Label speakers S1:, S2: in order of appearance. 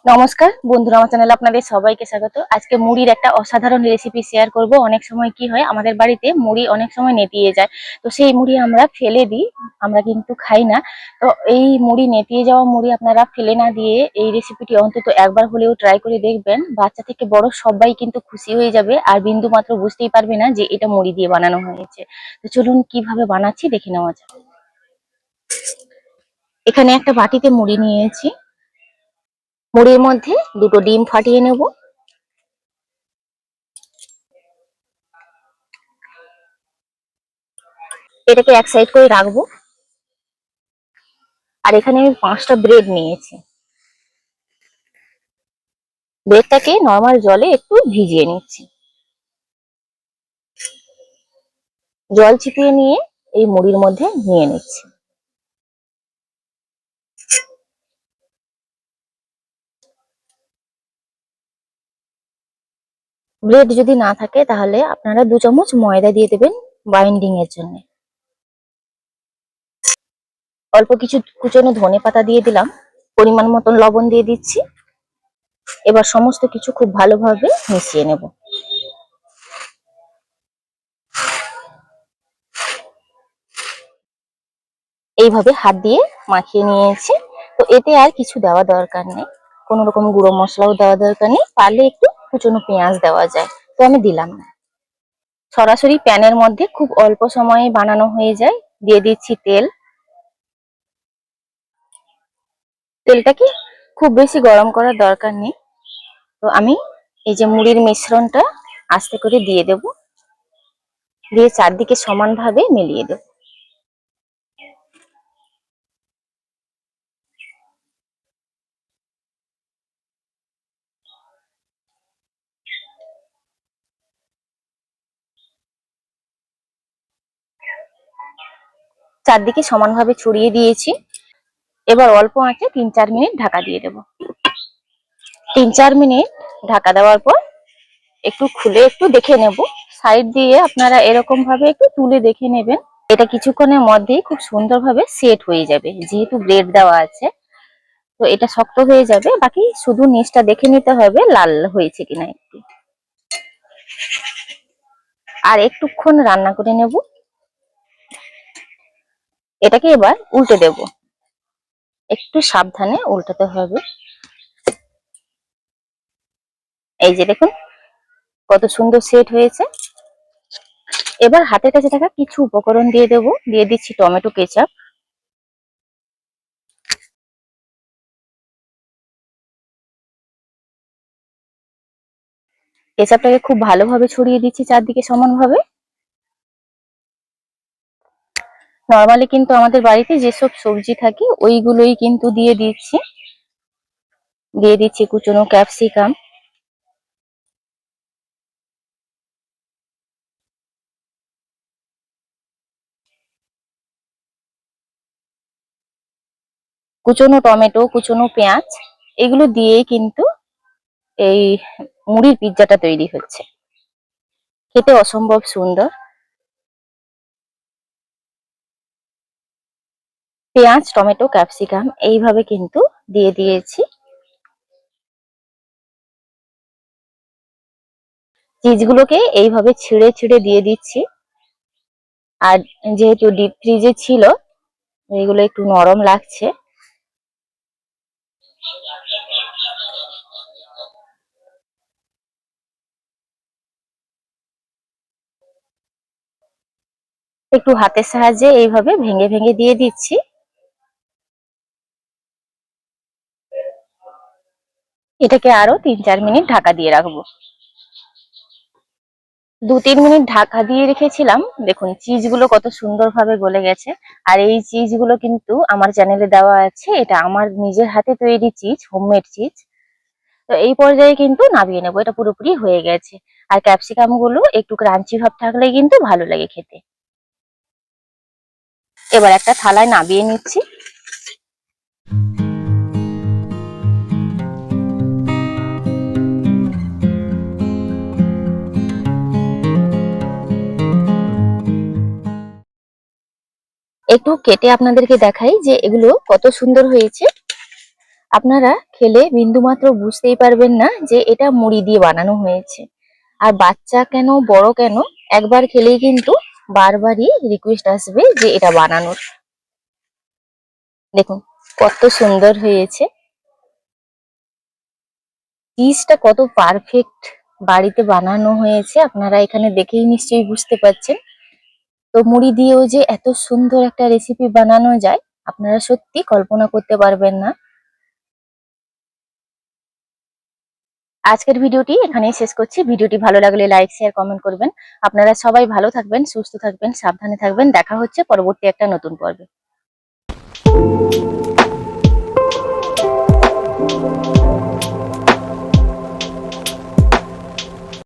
S1: নমস্কার বন্ধুরা, আমার চ্যানেলে আপনাদের সবাইকে স্বাগত। আজকে মুড়ির একটা অসাধারণ রেসিপি শেয়ার করব। অনেক সময় কি হয়, আমাদের বাড়িতে মুড়ি অনেক সময় নেতিয়ে যায়, তো সেই মুড়ি আমরা ফেলে দিই, আমরা কিন্তু খাই না। তো এই মুড়ি নেতিয়ে যাওয়া মুড়ি আপনারা ফেলে না দিয়ে এই রেসিপিটি অন্তত একবার হলেও ট্রাই করে দেখবেন। বাচ্চা থেকে বড় সবাই কিন্তু খুশি হয়ে যাবে, আর বিন্দু মাত্র বুঝতেই পারবে না যে এটা মুড়ি দিয়ে বানানো হয়েছে। তো চলুন কিভাবে বানাচ্ছি দেখে নেওয়া যাক। এখানে একটা বাটিতে মুড়ি নিয়েছি, মুড়ির মধ্যে দুটো ডিম ফাটিয়ে নেব। এটাকে এক সাইড করে রাখবো। আর এখানে আমি 5টা ব্রেড নিয়েছি। ব্রেডটাকে নর্মাল জলে একটু ভিজিয়ে নিচ্ছি। জল চিপিয়ে নিয়ে এই মুড়ির মধ্যে নিয়ে নিচ্ছি। ব্রেড যদি না থাকে তাহলে আপনারা 2 চামচ ময়দা দিয়ে দেবেন বাইন্ডিং এর জন্য। অল্প কিছু কুচনো ধনেপাতা দিয়ে দিলাম, পরিমাণ মতন লবণ দিয়ে দিচ্ছি। এবার সমস্ত কিছু খুব ভালোভাবে মিশিয়ে নেব। এইভাবে হাত দিয়ে মাখিয়ে নিয়েছি। তো এতে আর কিছু দেওয়া দরকার নেই, কোনো রকম গুঁড়ো মশলাও দেওয়া দরকার নেই। পারলে একটু কুচনো পেঁয়াজ দেওয়া যায়, তো আমি দিলাম না। সরাসরি প্যানের মধ্যে খুব অল্প সময়ে বানানো হয়ে যায়। দিয়ে দিচ্ছি তেল। তেলটাকে খুব বেশি গরম করার দরকার নেই। তো আমি এই যে মুড়ির মিশ্রণটা আস্তে করে দিয়ে দেব, দিয়ে চারদিকে সমানভাবে মিলিয়ে দেব। চারদিকে সমানভাবে ছড়িয়ে দিয়েছি। এবার অল্প আঁচে 3-4 মিনিট ঢাকা দিয়ে দেব। 3-4 মিনিট ঢাকা দেওয়ার পর একটু খুলে একটু দেখে নেব। সাইড দিয়ে আপনারা এরকম ভাবে একটু তুলে দেখে নেবেন। এটা কিছুক্ষণের মধ্যেই খুব সুন্দরভাবে সেট হয়ে যাবে, যেহেতু ব্রেড দেওয়া আছে। তো এটা শক্ত হয়ে যাবে, বাকি শুধু নিচটা দেখে নিতে হবে লাল হয়েছে কিনা একটু। আর একটুক্ষণ রান্না করে নেব। এটাকে এবার উল্টে দেব। একটু সাবধানে উল্টাতে হবে। এই যে দেখুন কত সুন্দর সেট হয়েছে। এবার হাতের কাছে থাকা কিছু উপকরণ দিয়ে দেব। দিয়ে দিচ্ছি টমেটো কেচাপ। কেচাপটাকে খুব ভালোভাবে ছড়িয়ে দিচ্ছি চারদিকে সমানভাবে। নরমালি কিন্তু আমাদের বাড়িতে যেসব সবজি থাকে ওইগুলোই কিন্তু দিয়ে দিচ্ছি। দিয়ে দিচ্ছি কুচনো ক্যাপসিকাম, কুচনো টমেটো, কুচনো পেঁয়াজ। এগুলো দিয়েই কিন্তু এই মুড়ির পিৎজাটা তৈরি হচ্ছে। খেতে অসম্ভব সুন্দর। পেঁয়াজ, টমেটো, ক্যাপসিকাম এইভাবে কিন্তু দিয়ে দিয়েছি। চিজগুলোকে এইভাবে ছিঁড়ে ছিঁড়ে দিয়ে দিচ্ছি। আর যেহেতু ডিপ ফ্রিজে ছিল, এগুলো একটু নরম লাগছে। একটু হাতের সাহায্যে এইভাবে ভেঙে ভেঙে দিয়ে দিচ্ছি। এটাকে আরো 3-4 মিনিট ঢাকা দিয়ে রাখবো। 2-3 মিনিট ঢাকা দিয়ে রেখেছিলাম। দেখুন চিজগুলো কত সুন্দরভাবে গলে গেছে। আর এই চিজগুলো কিন্তু আমার চ্যানেলে দেওয়া আছে। এটা আমার নিজের হাতে তৈরি চিজ, হোমমেড চিজ। তো এই পর্যায়ে কিন্তু নামিয়ে নেবো, এটা পুরোপুরি হয়ে গেছে। আর ক্যাপসিকাম গুলো একটু ক্রাঞ্চি ভাব থাকলে কিন্তু ভালো লাগে খেতে। এবার একটা থালায় নামিয়ে নিচ্ছি। একটু কেটে আপনাদেরকে দেখাই যে এগুলো কত সুন্দর হয়েছে। আপনারা খেলে বিন্দুমাত্র বুঝতেই পারবেন না যে এটা মুড়ি দিয়ে বানানো হয়েছে। আর বাচ্চা কেন বড় কেন, একবার খেলেই কিন্তু বারবারই রিকোয়েস্ট আসবে যে এটা বানানোর। দেখুন কত সুন্দর হয়েছে, চিজটা কত পারফেক্ট বাড়িতে বানানো হয়েছে, আপনারা এখানে দেখেই নিশ্চয়ই বুঝতে পারছেন। তো মুড়ি দিয়েও যে এত সুন্দর একটা রেসিপি বানানো যায়, আপনারা সত্যি কল্পনা করতে পারবেন না। আজকের ভিডিওটি এখানেই শেষ করছি। ভিডিওটি ভালো লাগলে লাইক, শেয়ার, কমেন্ট করবেন। আপনারা সবাই ভালো থাকবেন, সুস্থ থাকবেন, সাবধানে থাকবেন। দেখা হচ্ছে পরবর্তী একটা নতুন পর্বে।